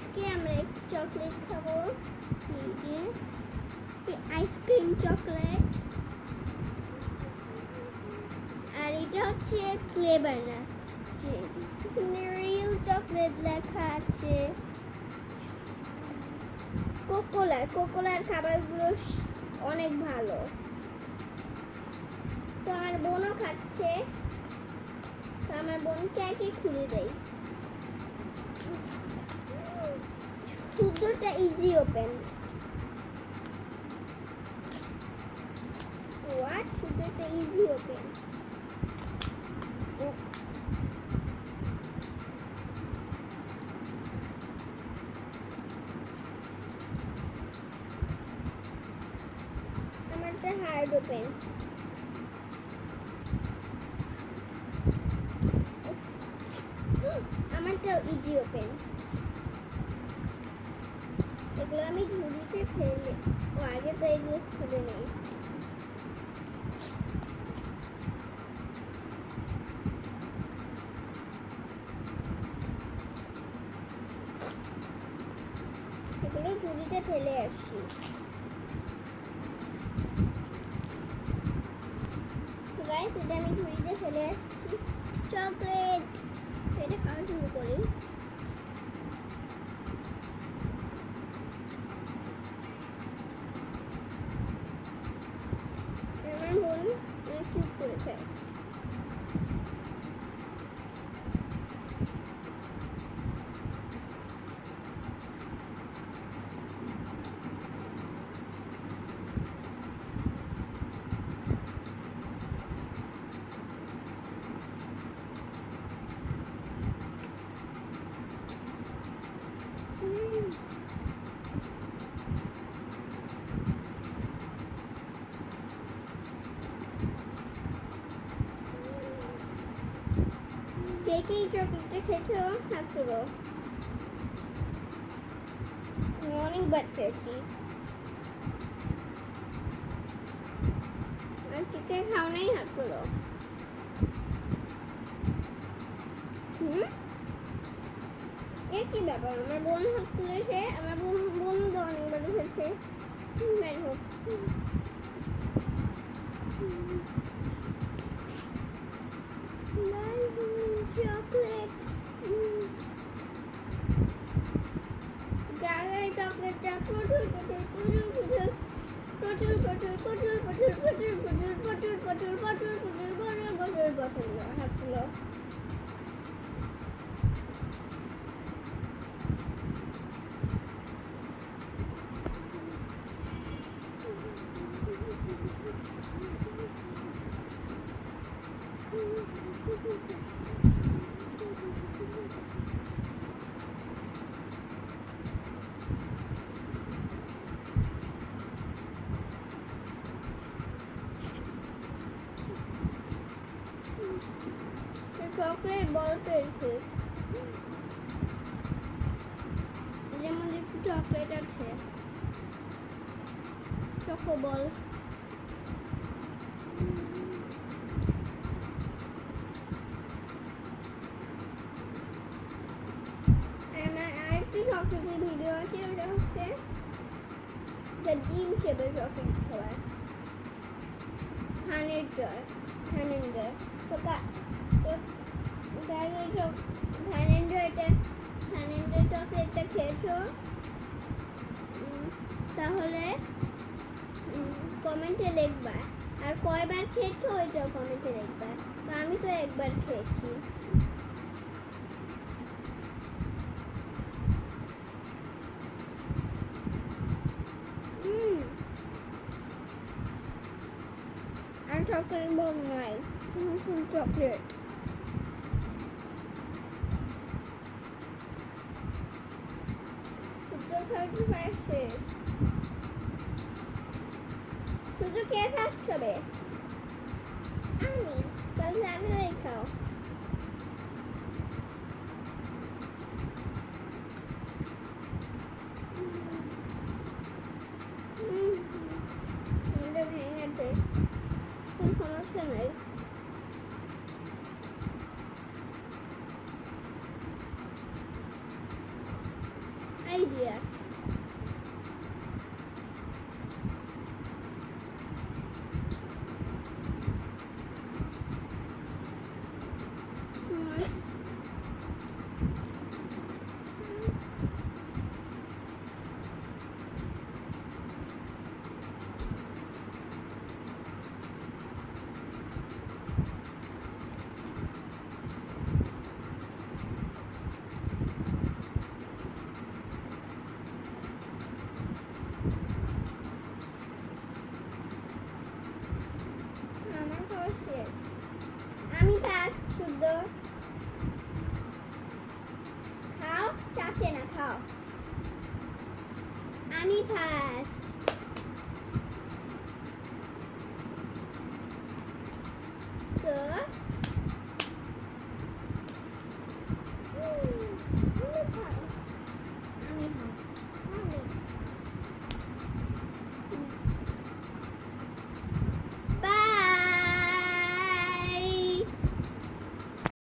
আজকে আমরা একটু চকলেট খাবো, এই যে আইসক্রিম চকলেট। আর এটা হচ্ছে ফ্লেভার না, রিয়েল চকলেট লেখা আছে। কোকোলার খাবারগুলো অনেক ভালো। তো আমার বোনও খাচ্ছে, তো আমার বোনকে একে খুলে দেয়। শুদ্ধটা ইজি ওপেন। হোয়াট? শুদ্ধটা ইজি ওপেন। আমারটা হার্ড ওপেন। আমারটাও ইজি ওপেন। এগুলো আমি ঝুড়িতে ফেলে, ও আগে তো এগুলো খুলে নেই। এগুলো ঝুড়িতে ফেলে আসি। তো গাইস, এটা আমি ঝুড়িতে ফেলে আসছি চকলেট। এটা খাওয়া শুরু করি। আমার বোন অনেক কিউট করে খায়। কে কে এই চকলেটটা খেয়েছো হাত তুলো। অনেকবার খেয়েছি। আর কে কে খাও নাই হাত তুলো। এ কি ব্যাপার? আমার বোন হাত তুলেছে, আমার বোন তো অনেকবার খেয়েছে। যাই হোক, চকলেট ড্রাগন চকলেটটা প্রচুর প্রচুর প্রচুর প্রচুর প্রচুর প্রচুর প্রচুর প্রচুর প্রচুর প্রচুর প্রচুর প্রচুর প্রচুর প্রচুর প্রচুর পছন্দ। হাত তুলো। চকলেট বল পেয়েছি, এর মধ্যে একটু চকলেট আছে, চকো বল। আমার আরেকটি চকলেটের ভিডিও আছে, ওটা হচ্ছে ডিম শেপের চকলেট খাবার, ধানের জয়। তো ধানের চকলেটটা খেয়েছো তাহলে কমেন্টে লিখবা, আর কয়বার খেয়েছো ওইটাও কমেন্টে লিখবা। তো আমি তো একবার খেয়েছি। আর চকলেট বল নাই, ফুল চকলেট। সূর্য খাওয়াতে পারছে, সূর্য কে ফার্স্ট হবে? আমি। তাহলে আমি খাও। ভেঙেছে, কোনো সমস্যা নাই। idiot. S'mores. আমার খাওয়া শেষ। আমি ফার্স্ট শুদ্ধ। খাও, চাটে না খাও। আমি ফার্স্ট।